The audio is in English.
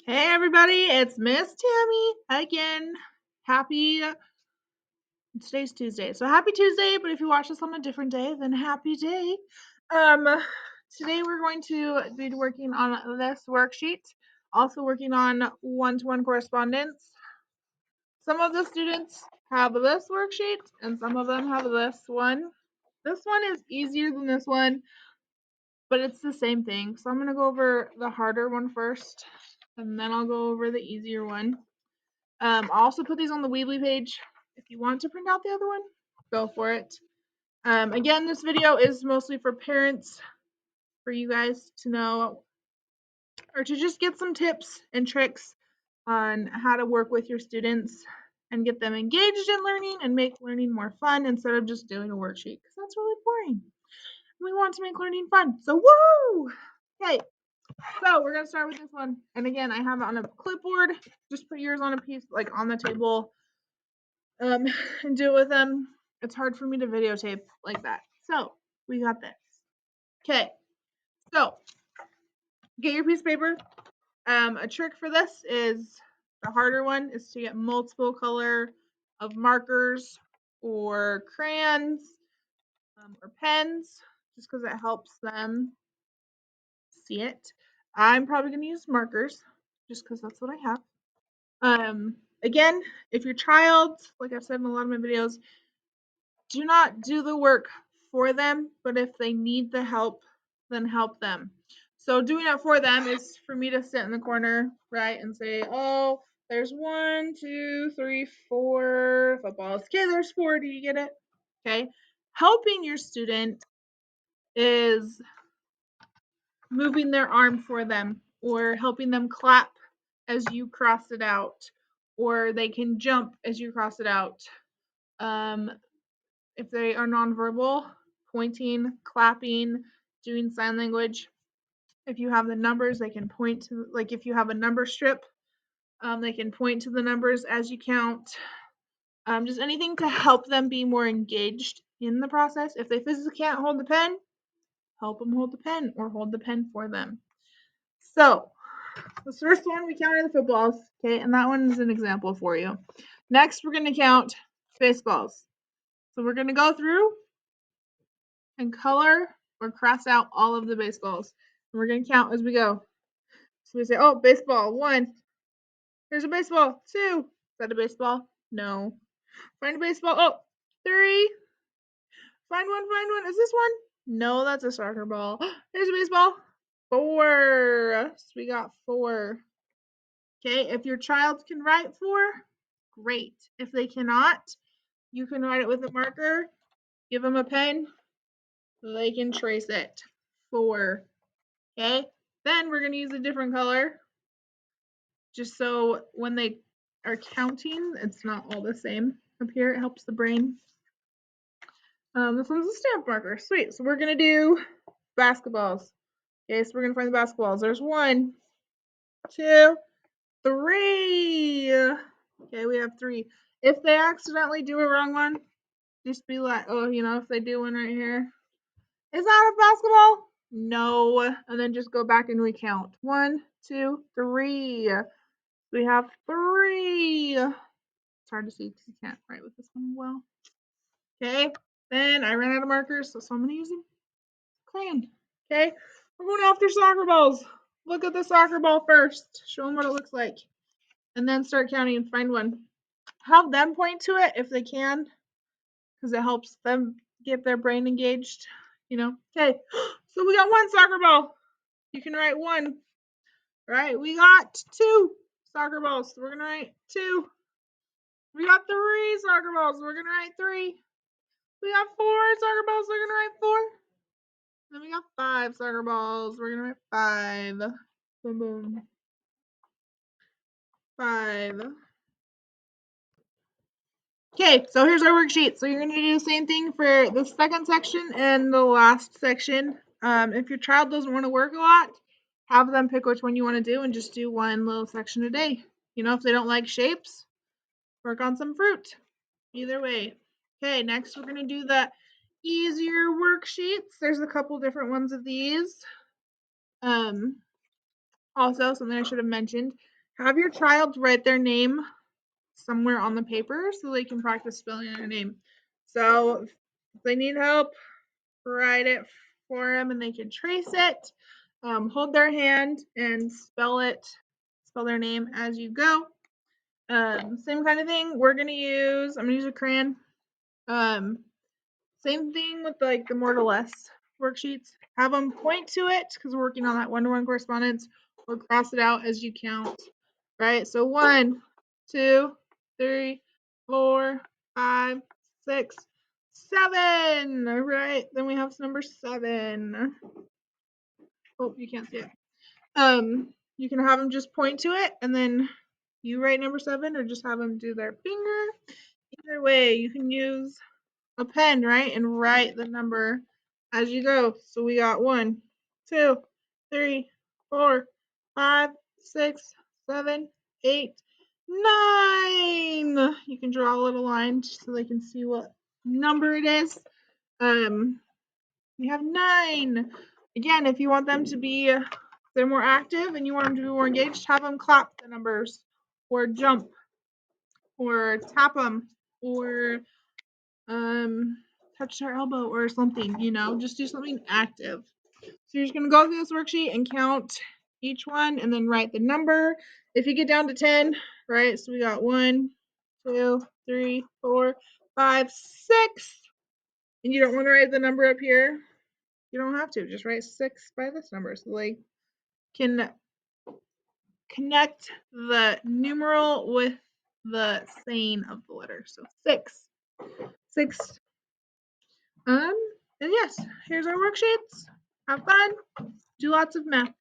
Hey everybody, it's Miss Tammy again. Today's Tuesday, so happy Tuesday, but if you watch this on a different day, then happy day. Um, Today we're going to be working on this worksheet, also working on one-to-one correspondence. Some of the students have this worksheet and some of them have this one. This one is easier than this one, but it's the same thing. So I'm going to go over the harder one first, and then I'll go over the easier one. I'll also put these on the Weebly page. If you want to print out the other one, go for it. Again, this video is mostly for parents, for you guys to know, or to just get some tips and tricks on how to work with your students and get them engaged in learning and make learning more fun instead of just doing a worksheet, because that's really boring. We want to make learning fun. So woo! Okay, so we're gonna start with this one. And again, I have it on a clipboard. Just put yours on a piece, like on the table, and do it with them. It's hard for me to videotape like that. So we got this. Okay, so get your piece of paper. A trick for this is, the harder one is to get multiple color of markers or crayons or pens, just because it helps them see it. I'm probably going to use markers just because that's what I have. Again, if your child, like I've said in a lot of my videos, do not do the work for them, but if they need the help, then help them. So doing it for them is for me to sit in the corner, right, and say, oh, there's 1, 2, 3, 4 footballs. Okay, there's 4. Do you get it? Okay. Helping your student is moving their arm for them, or helping them clap as you cross it out, or they can jump as you cross it out. If they are nonverbal, pointing, clapping, doing sign language. If you have the numbers, they can point to, like if you have a number strip, they can point to the numbers as you count. Just anything to help them be more engaged in the process. If they physically can't hold the pen, help them hold the pen or hold the pen for them. So the first one, we counted the footballs, okay, and that one is an example for you. Next, we're going to count baseballs. So we're going to go through and color or cross out all of the baseballs. And we're going to count as we go. So we say, oh, baseball, 1. Here's a baseball, 2. Is that a baseball? No. Find a baseball. Oh, 3. Find one. Is this one? No, that's a soccer ball. Here's a baseball. 4. So we got 4. Okay, if your child can write 4, great. If they cannot, you can write it with a marker. Give them a pen. They can trace it. 4. Okay, then we're going to use a different color, just so when they are counting, it's not all the same up here. It helps the brain. This one's a stamp marker. Sweet. So we're going to do basketballs. Okay, so we're going to find the basketballs. There's 1, 2, 3. Okay, we have 3. If they accidentally do a wrong one, just be like, oh, if they do one right here, is that a basketball? No. And then just go back and recount. 1, 2, 3. We have 3. It's hard to see because you can't write with this one well. Okay, then I ran out of markers, so I'm going to use a crayon. Okay, we're going after soccer balls. Look at the soccer ball first. Show them what it looks like. And then start counting and find one. Have them point to it if they can, because it helps them get their brain engaged. Okay, so we got 1 soccer ball. You can write 1. Right, we got 2 soccer balls. So we're going to write 2. We got 3 soccer balls. We're going to write 3. We got 4 soccer balls. We're going to write 4. Then we got 5 soccer balls. We're going to write 5. Boom, boom. 5. Okay, so here's our worksheet. So you're going to do the same thing for the second section and the last section. If your child doesn't want to work a lot, have them pick which one you want to do and just do one little section a day. If they don't like shapes, work on some fruit. Either way. Okay, next we're going to do the easier worksheets. There's a couple different ones of these. Also, something I should have mentioned, Have your child write their name somewhere on the paper so they can practice spelling their name. So if they need help, write it for them and they can trace it. Hold their hand and spell their name as you go. Same kind of thing. I'm gonna use a crayon. Same thing with like the more to less worksheets. Have them point to it because we're working on that one-to-one correspondence, or cross it out as you count. Right? So 1, 2, 3, 4, 5, 6, 7. All right. Then we have number 7. Oh, you can't see it. You can have them just point to it and then you write number 7, or just have them do their finger. Either way, you can use a pen, right, and write the number as you go. So we got 1, 2, 3, 4, 5, 6, 7, 8, 9. You can draw a little line so they can see what number it is. We have 9. Again, if you want them to be they're more active and you want them to be more engaged, have them clap the numbers, or jump, or tap them, or touch their elbow or something, just do something active. So you're just going to go through this worksheet and count each one and then write the number. If you get down to 10, right, so we got 1, 2, 3, 4, 5, 6, and you don't want to write the number up here, you don't have to. Just write 6 by this number so they can connect the numeral with the saying of the letter. So 6. 6. And yes, here's our worksheets. Have fun. Do lots of math.